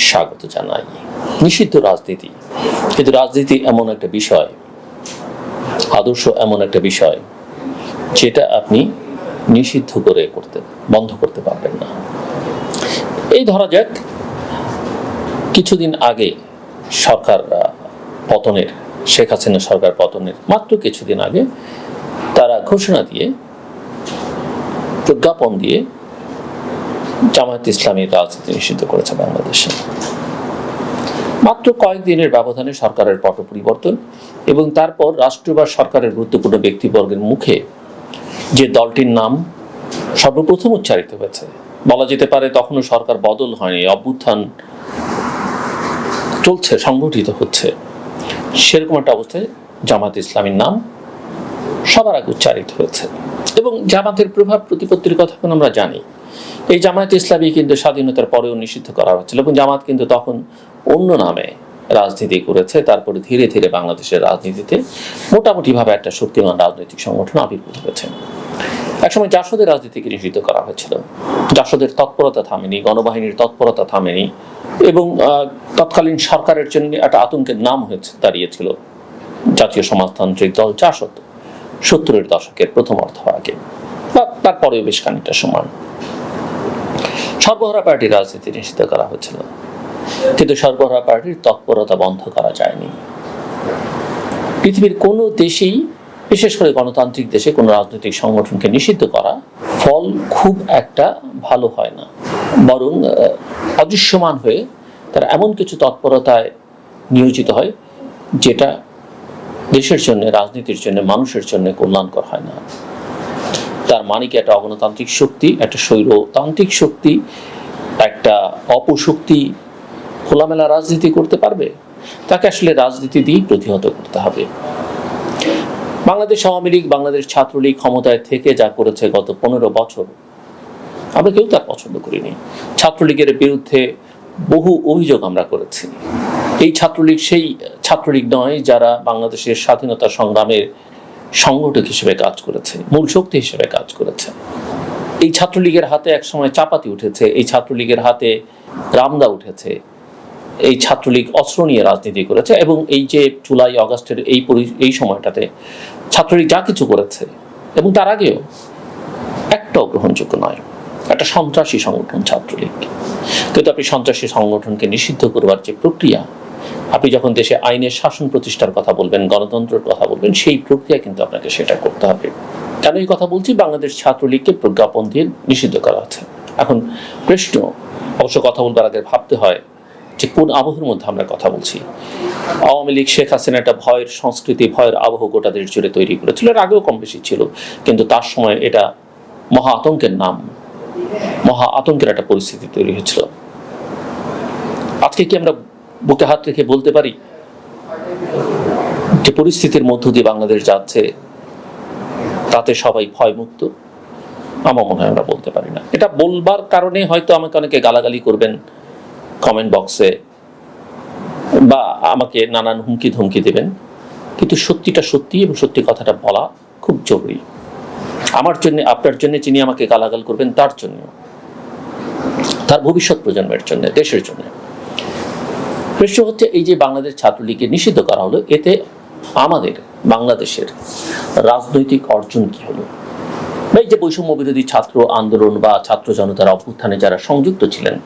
স্বাগত জানাই। নিষিদ্ধ রাজনীতি, কিন্তু রাজনীতি এমন একটা বিষয়, আদর্শ এমন একটা বিষয় যেটা আপনি নিষিদ্ধ করে বন্ধ করতে পারবেন না। এই ধরা যাক কিছুদিন আগে সরকার পতনের, শেখ হাসিনা সরকার পতনের মাত্র কিছুদিন আগে তারা ঘোষণা দিয়ে, প্রজ্ঞাপন দিয়ে জামায়াত ইসলামীর রাজনীতি নিষিদ্ধ করেছে বাংলাদেশে। মাত্র কয়েকদিনের ব্যবধানে সরকারের পট পরিবর্তন এবং তারপর রাষ্ট্র বা সরকারের গুরুত্বপূর্ণ ব্যক্তিবর্গের মুখে যে দলটির নাম সর্বপ্রথম উচ্চারিত হয়েছে, বলা যেতে পারে তখনও সরকার বদল হয়নি, অভ্যুত্থান চলছে, সংগঠিত হচ্ছে, সেরকম একটা অবস্থায় জামায়াত ইসলামীর নাম সবার আগে উচ্চারিত হয়েছে। এবং জামাতের প্রভাব প্রতিপত্তির কথা এখন আমরা জানি। এই জামায়াত ইসলামী কিন্তু স্বাধীনতার পরেও নিষিদ্ধ করা হচ্ছিল এবং জামাত কিন্তু তখন অন্য নামে রাজনীতি করেছে। তারপরে ধীরে ধীরে বাংলাদেশের রাজনীতিতে মোটামুটিভাবে একটা শক্তিমান রাজনৈতিক সংগঠন আবির্ভূত হয়েছে। একসময় জাসদের রাজনীতিকে নিষিদ্ধ করা হয়েছিল। জাসদের তৎপরতা থামেনি, গণবাহিনীর তৎপরতা থামেনি এবং তৎকালীন সরকারের জন্য একটা আতঙ্কের নাম হয়েছে দাঁড়িয়েছিল জাতীয় সমাজতান্ত্রিক দল জাসদ, 70-এর দশকের প্রথম অর্ধ আগে বা তারপরেও বেশ খানিকটা সময়। সর্বহারা পার্টির রাজনীতি নিষিদ্ধ করা হয়েছিল, কিন্তু সর্বহারা পার্টির তৎপরতা বন্ধ করা যায়নি। পৃথিবীর কোনো দেশেই, বিশেষ করে গণতান্ত্রিক দেশে, কোনো রাজনৈতিক সংগঠনকে নিষিদ্ধ করা ফল খুব একটা ভালো হয় না, বরং অদৃশ্যমান হয়ে তারা এমন কিছু তৎপরতায় নিয়োজিত হয় যেটা দেশের জন্য, রাজনীতির জন্য, মানুষের জন্য কল্যাণকর হয় না। তার মানে কি একটা অগণতান্ত্রিক শক্তি, একটা স্বৈরতান্ত্রিক শক্তি, একটা অপশক্তি খোলামেলা রাজনীতি করতে পারবে? তাকে আসলে রাজনীতি দিয়েই প্রতিহত করতে হবে। বাংলাদেশ আওয়ামী লীগ, বাংলাদেশ ছাত্রলীগ ক্ষমতায় থেকে যা করেছে গত 15 বছর, আমরা কেউ তার পছন্দ করিনি। ছাত্রলীগের বিরুদ্ধে বহু অভিযোগ আমরা করেছি। এই ছাত্রলীগ সেই ছাত্রলীগ নয় যারা বাংলাদেশের স্বাধীনতা সংগ্রামের সংগঠক হিসেবে কাজ করেছে, মূল শক্তি হিসেবে কাজ করেছে। এই ছাত্রলীগের হাতে একসময় চাপাতি উঠেছে, এই ছাত্রলীগের হাতে রামদা উঠেছে, এই ছাত্রলীগ অস্ত্র নিয়ে রাজনীতি করেছে এবং এই যে জুলাই আগস্টের এই সময়টাতে ছাত্রলীগ যা কিছু করেছে এবং তার আগেও একটাও গ্রহণযোগ্য নয়। একটা সন্ত্রাসী সংগঠন ছাত্রলীগ। কিন্তু আপনি সন্ত্রাসী সংগঠনকে নিষিদ্ধ করবার যে প্রক্রিয়া, আপনি যখন দেশে আইনের শাসন প্রতিষ্ঠার কথা বলবেন, গণতন্ত্রের কথা বলবেন, সেই প্রক্রিয়া কিন্তু আপনাকে সেটা করতে হবে। কেন এই কথা বলছি? বাংলাদেশ ছাত্রলীগকে প্রজ্ঞাপন দিয়ে নিষিদ্ধ করা হচ্ছে। এখন প্রশ্ন, অবশ্য কথা বলবার আগে ভাবতে হয় যে কোন আবহের মধ্যে আমরা কথা বলছি। আওয়ামী লীগ, শেখ হাসিনা একটা ভয়ের সংস্কৃতি, ভয়ের আবহ গোটা দেশ জুড়ে তৈরি করেছিল, এর আগেও কম বেশি ছিল, কিন্তু তার সময় এটা মহা আতঙ্কের নাম, মহা আতঙ্কের একটা পরিস্থিতি তৈরি হয়েছিল। আজকে কি আমরা বুকে হাত রেখে বলতে পারি যে পরিস্থিতির মধ্য দিয়ে বাংলাদেশ যাচ্ছে তাতে সবাই ভয়মুক্ত? আমার মনে হয় আমরা বলতে পারি না। এটা বলবার কারণে হয়তো আমাকে অনেকে গালাগালি করবেন কমেন্ট বক্সে বা আমাকে নানান হুমকি ধমকি দেবেন, কিন্তু সত্যিটা সত্যি এবং সত্যি কথাটা বলা খুব জরুরি। আমার জন্য, আপনার জন্য, যিনি আমাকে গালাগাল করবেন তার জন্য, তার ভবিষ্যৎ প্রজন্মের জন্য, দেশের জন্য। প্রশ্ন হচ্ছে, এই যে বাংলাদেশ ছাত্রলীগকে নিষিদ্ধ করা হলো, এতে আমাদের বাংলাদেশের রাজনৈতিক অর্জন কি হলো? এই যে বৈষম্য বিরোধী ছাত্র আন্দোলন বা ছাত্র জনতার অভ্যুত্থানে যারা সংযুক্ত ছিলেন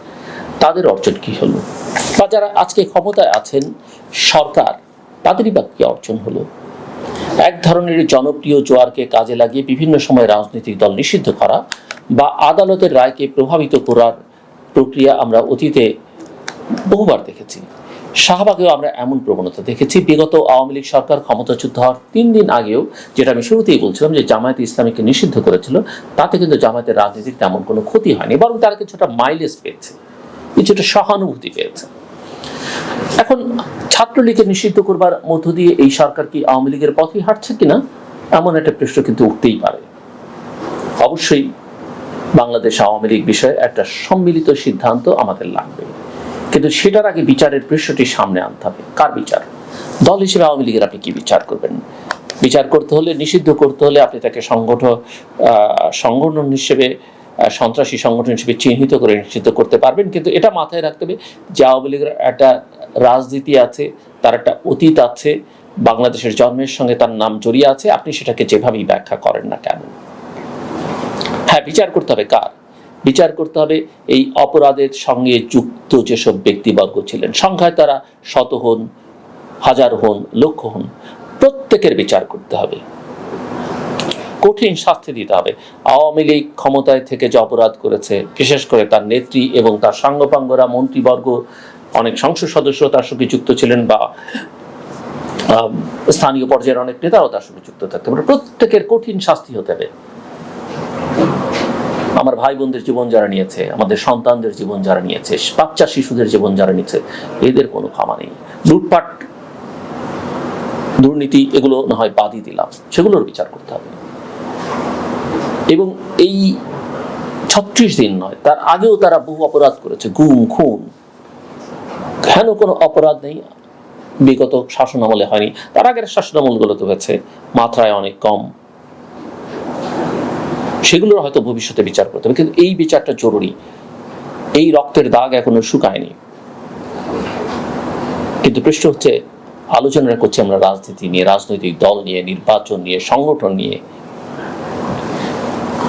তাদের অর্জন কি হলো? বা যারা আজকে ক্ষমতায় আছেন, সরকার, তাদেরই বা কি অর্জন হলো? এক ধরনের জনপ্রিয় জোয়ারকে কাজে লাগিয়ে বিভিন্ন সময় রাজনৈতিক দল নিষিদ্ধ করা বা আদালতের রায়কে প্রভাবিত করার প্রক্রিয়া আমরা অতীতে বহুবার দেখেছি। শাহবাগেও আমরা এমন প্রবণতা দেখেছি। বিগত আওয়ামী লীগ সরকার ক্ষমতাচ্যুত হওয়ার 3 দিন আগেও, যেটা আমি শুরুতেই বলছিলাম যে জামায়াত ইসলামীকে নিষিদ্ধ করেছিল, তাতে কিন্তু জামায়াতের রাজনীতির তেমন কোনো ক্ষতি হয়নি, বরং তারা কিছুটা মাইলেজ পেয়েছে, কিছুটা সহানুভূতি পেয়েছে। এখন ছাত্রলীগকে নিষিদ্ধ করবার মধ্য দিয়ে এই সরকার কি আওয়ামী লীগের পথে হাঁটছে কিনা, এমন একটা প্রশ্ন কিন্তু উঠতেই পারে। অবশ্যই বাংলাদেশ আওয়ামী লীগ বিষয়ে একটা সম্মিলিত সিদ্ধান্ত আমাদের লাগবে, কিন্তু সেটার আগে বিচারের পৃষ্ঠটি সামনে আনতে হবে। কার বিচার? দল হিসেবে আওয়ামী লীগের আপনি কি বিচার করবেন? বিচার করতে হলে, নিষিদ্ধ করতে হলে আপনি তাকে সংগঠন হিসেবে সন্ত্রাসী সংগঠন হিসেবে চিহ্নিত করে নিশ্চিত করতে পারবেন। কিন্তু এটা মাথায় রাখতে হবে যে আওয়ামী লীগের একটা রাজনীতি আছে, তার একটা অতীত আছে, বাংলাদেশের জন্মের সঙ্গে তার নাম জড়িয়ে আছে, আপনি সেটাকে যেভাবেই ব্যাখ্যা করেন না কেন। হ্যাঁ, বিচার করতে হবে কার? বিচার করতে হবে এই অপরাধের সঙ্গে যুক্ত যেসব ব্যক্তিবর্গ ছিলেন, সংখ্যায় তারা শত হন, হাজার হন, লক্ষ হন, প্রত্যেকের বিচার করতে হবে, কঠিন শাস্তি দিতে হবে। আওয়ামী লীগ ক্ষমতায় থেকে যে অপরাধ করেছে, বিশেষ করে তার নেত্রী এবং তার সাঙ্গপাঙ্গরা, মন্ত্রীবর্গ, অনেক সংসদ সদস্য তার সঙ্গে যুক্ত ছিলেন, বা স্থানীয় পর্যায়ের অনেক নেতাও তার সঙ্গে যুক্ত থাকতে পারে, প্রত্যেকের কঠিন শাস্তি হতে হবে। আমার ভাই বোনদের জীবন যারা নিয়েছে, আমাদের সন্তানদের জীবন যারা নিয়েছে, বাচ্চা শিশুদের জীবন যারা নিয়েছে, এদের কোনো ক্ষমা নেই। লুটপাট, দুর্নীতি, এগুলো না হয় বাদই দিলাম, সেগুলোর বিচার করতে হবে। এবং এই 36 দিন নয়, তার আগেও তারা বহু অপরাধ করেছে, গুম, খুন, কেন কোনো অপরাধ নেই বিগত শাসন আমলে হয়নি? তার আগের শাসন আমলগুলো তো হয়েছে, মাত্রায় অনেক কম, সেগুলোর হয়তো ভবিষ্যতে বিচার করতে হবে। কিন্তু এই বিচারটা জরুরি। এই রক্তের দাগ এখনো শুকায়নি। কিন্তু প্রশ্ন হচ্ছে, আলোচনা করছি আমরা রাজনীতি নিয়ে, রাজনৈতিক দল নিয়ে, নির্বাচন নিয়ে, সংগঠন নিয়ে।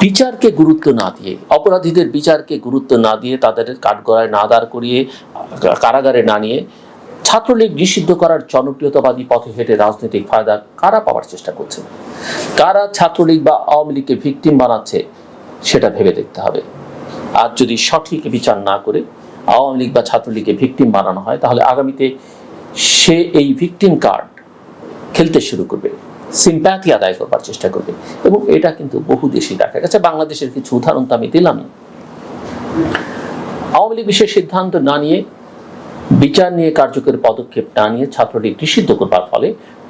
বিচারকে গুরুত্ব না দিয়ে, অপরাধীদের বিচারকে গুরুত্ব না দিয়ে, তাদের কাঠগড়ায় না দাঁড় করিয়ে, কারাগারে না নিয়ে, ছাত্রলীগ নিষিদ্ধ করার জনপ্রিয়তাবাদী পথে হেঁটে রাজনৈতিক ফায়দা কারা পাওয়ার চেষ্টা করছে? কারা ছাত্রলীগ বা আওয়ামী লীগকে ভিকটিম বানাচ্ছে সেটা ভেবে দেখতে হবে। আর যদি সঠিক বিচার না করে আওয়ামী লীগ বা ছাত্রলীগকে ভিকটিম বানানো হয়, তাহলে আগামীতে সে এই ভিকটিম কার্ড খেলতে শুরু করবে, সিম্প্যাথি আদায় করবার চেষ্টা করবে। এবং এটা কিন্তু বহু দেশেই দেখা গেছে। বাংলাদেশের কিছু উদাহরণ তো আমি দিলামই। আওয়ামী লীগ বিশেষ সিদ্ধান্ত না নিয়ে, বিচার নিয়ে কার্যকর পদক্ষেপ না নিয়ে ছাত্রলীগ নিষিদ্ধ করবার ফলে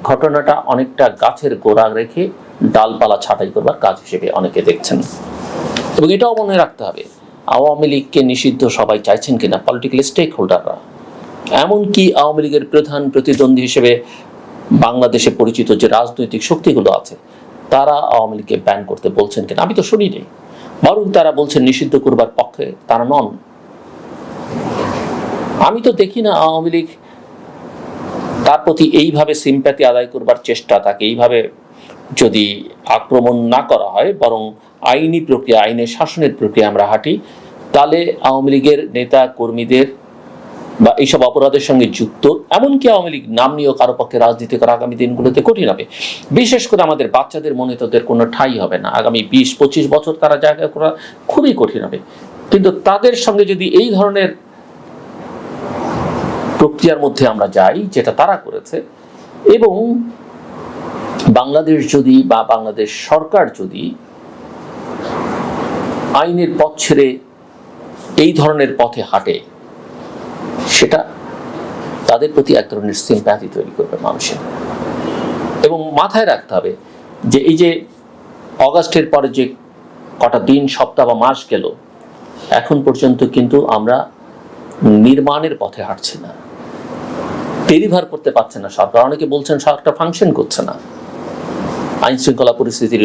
ঘটনাটা অনেকটা গাছের গোড়া রেখে ডালপালা ছাঁটাই করবার কাজ হিসেবে অনেকে দেখছেন। এবং এটাও মনে রাখতে হবে, আওয়ামী লীগকে নিষিদ্ধ সবাই চাইছেন কিনা পলিটিক্যাল স্টেক হোল্ডাররা, এমনকি আওয়ামী লীগের প্রধান প্রতিদ্বন্দ্বী হিসেবে বাংলাদেশে পরিচিত যে রাজনৈতিক শক্তিগুলো আছে, তারা আওয়ামী লীগকে ব্যান করতে বলছেন কিনা আমি তো শুনিনি। বরং তারা বলছেন নিষিদ্ধ করবার পক্ষে তারা নন। আমি তো দেখি না আওয়ামী লীগ তার প্রতি এইভাবে সিম্প্যাথি আদায় করবার চেষ্টা, তাকে এইভাবে যদি আক্রমণ না করা হয়, বরং আইনি প্রক্রিয়া, আইনের শাসনের প্রক্রিয়া আমরা হাঁটি, তাহলে আওয়ামী লীগের নেতা কর্মীদের বা এইসব অপরাধের সঙ্গে যুক্ত, এমনকি আওয়ামী লীগ নাম নিয়েও কারো পক্ষে রাজনীতি করা আগামী দিনগুলোতে কঠিন হবে। বিশেষ করে আমাদের বাচ্চাদের মনে তাদের কোনো ঠাঁই হবে না। আগামী 20-25 বছর তারা জায়গা করা খুবই কঠিন হবে। কিন্তু তাদের সঙ্গে যদি এই ধরনের প্রক্রিয়ার মধ্যে আমরা যাই, যেটা তারা করেছে, এবং বাংলাদেশ যদি বা বাংলাদেশ সরকার যদি আইনের পথ ছেড়ে এই ধরনের পথে হাঁটে, সেটা তাদের প্রতি এক ধরনের সিম্প্যাথি তৈরি করবে মানুষের। এবং মাথায় রাখতে হবে যে এই যে অগাস্টের পরে যে কটা দিন, সপ্তাহ বা মাস গেল, এখন পর্যন্ত কিন্তু আমরা নির্মাণের পথে হাঁটছি না, ডেলিভার করতে পারছে না সরকার। অনেকে বলছেন সরকার ফাংশন করছে না, আইন শৃঙ্খলা পরিস্থিতির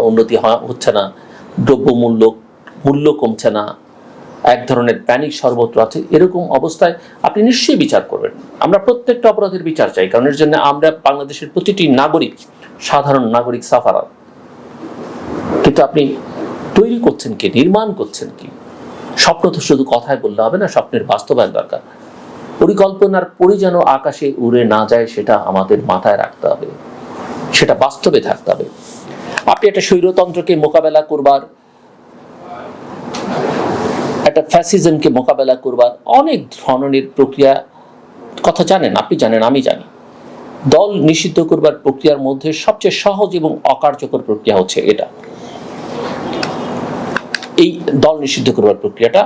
উন্নতি হচ্ছে না, মূল্য কমছে না, এক ধরনের প্যানিক সর্বত্র আছে। এরকম অবস্থায় আপনি নিশ্চয়ই বিচার করবেন। আমরা প্রত্যেকটা অপরাধের বিচার চাই, কারণ এর জন্য আমরা বাংলাদেশের প্রতিটি নাগরিক, সাধারণ নাগরিক সাফারার। কিন্তু আপনি তৈরি করছেন কি, নির্মাণ করছেন কি? স্বপ্ন তো শুধু কথায় বললে হবে না, স্বপ্নের বাস্তবায়ন দরকার। পরিকল্পনার পরি যেন আকাশে উড়ে না যায়, সেটা আমাদের মাথায় রাখতে হবে, সেটা বাস্তবে থাকতে হবে। আপনি একটা স্বৈরতন্ত্রকে মোকাবেলা করবার, একটা ফ্যাসিজমকে মোকাবেলা করবার অনেক ধরনের প্রক্রিয়া কথা জানেন, আপনি জানেন, আমি জানি। দল নিষিদ্ধ করবার প্রক্রিয়ার মধ্যে সবচেয়ে সহজ এবং অকার্যকর প্রক্রিয়া হচ্ছে এটা। এই দল নিষিদ্ধ করবার প্রক্রিয়াটা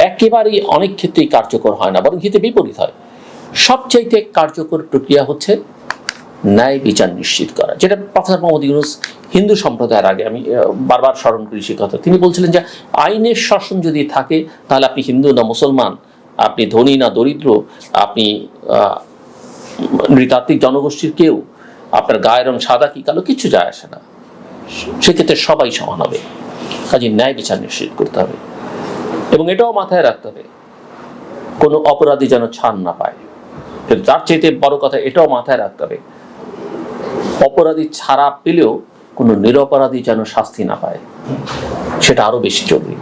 একেবারেই অনেক ক্ষেত্রেই কার্যকর হয় না, বরং হিতে বিপরীত হয়। সবচাইতে কার্যকর প্রক্রিয়া হচ্ছে ন্যায় বিচার নিশ্চিত করা, যেটা প্রফেসর মোহাম্মদ ইউনূস হিন্দু সম্প্রদায়ের আগে, আমি বারবার স্মরণ করি সে কথা, তিনি বলছিলেন যে আইনের শাসন যদি থাকে, তাহলে আপনি হিন্দু না মুসলমান, আপনি ধনী না দরিদ্র, আপনি নৃতাত্ত্বিক জনগোষ্ঠীর কেউ, আপনার গায়ের রং সাদা কি কালো, কিছু যায় আসে না, সেক্ষেত্রে সবাই সমান হবে। কাজে ন্যায় বিচার নিশ্চিত করতে হবে এবং এটাও মাথায় রাখতে হবে কোনো অপরাধী যেন ছাড় না পায়। কিন্তু তার চাইতে বড় কথা এটাও মাথায় রাখতে হবে অপরাধী ছাড়া পেলেও কোনো নিরপরাধী যেন শাস্তি না পায়, সেটা আরো বেশি জরুরি।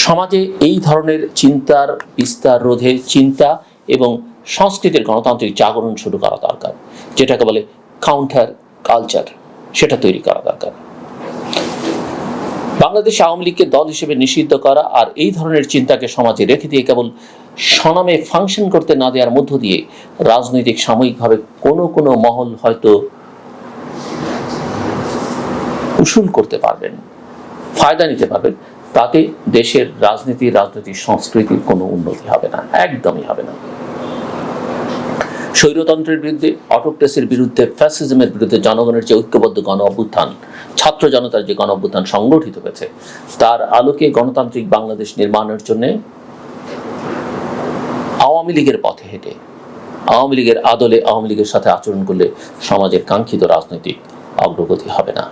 সমাজে এই ধরনের চিন্তার বিস্তার রোধে চিন্তা এবং সংস্কৃতির গণতান্ত্রিক জাগরণ শুরু করা দরকার, যেটাকে বলে কাউন্টার কালচার, সেটা তৈরি করা দরকার। বাংলাদেশ আওয়ামী লীগকে দল হিসেবে নিষিদ্ধ করা আর এই ধরনের চিন্তাকে সমাজে রেখে দিয়ে কেবল স্বনামে ফাংশন করতে না দেওয়ার মধ্য দিয়ে রাজনৈতিক সাময়িকভাবে কোনো কোনো মহল হয়তো উসুল করতে পারবেন, ফায়দা নিতে পারবেন, তাতে দেশের রাজনৈতিক সংস্কৃতির কোনো উন্নতি হবে না, একদমই হবে না। স্বৈরতন্ত্রের বিরুদ্ধে, অটোক্রেসির বিরুদ্ধে, ফ্যাসিজমের বিরুদ্ধে জনগণের যে ঐক্যবদ্ধ গণ অভ্যুত্থান, ছাত্র জনতার যে গণ অভ্যুত্থান সংগঠিত হয়েছে, তার আলোকে গণতান্ত্রিক বাংলাদেশ নির্মাণের জন্য আওয়ামী লীগের পথে হেঁটে, আওয়ামী লীগের আদলে, আওয়ামী লীগের সাথে আচরণ করলে সমাজের কাঙ্ক্ষিত রাজনৈতিক অগ্রগতি হবে না।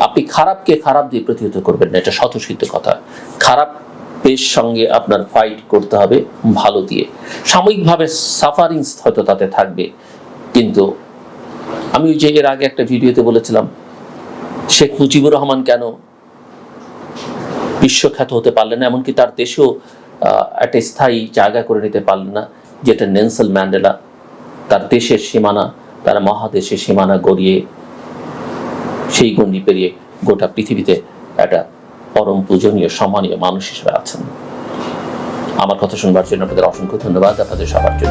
আপনি খারাপকে খারাপ দিয়ে প্রতিহত করবেন না, এটা স্বতঃসিদ্ধ কথা। খারাপের সঙ্গে আপনার ফাইট করতে হবে ভালো দিয়ে। সাময়িকভাবে সাফারিংস হয়তো তাতে থাকবে, কিন্তু আমি যে এর আগে একটা ভিডিওতে বলেছিলাম শেখ মুজিবুর রহমান কেন বিশ্বখ্যাত হতে পারলেন না, এমনকি তার দেশেও একটা স্থায়ী জায়গা করে নিতে পারলেন না, যেটা নেলসন ম্যান্ডেলা তার দেশের সীমানা, তার মহাদেশের সীমানা গড়িয়ে সেই গণ্ডি পেরিয়ে গোটা পৃথিবীতে একটা পরম পূজনীয় সম্মানীয় মানুষ হিসেবে আছেন। আমার কথা শুনবার জন্য আপনাদের অসংখ্য ধন্যবাদ, আপনাদের সবার জন্য।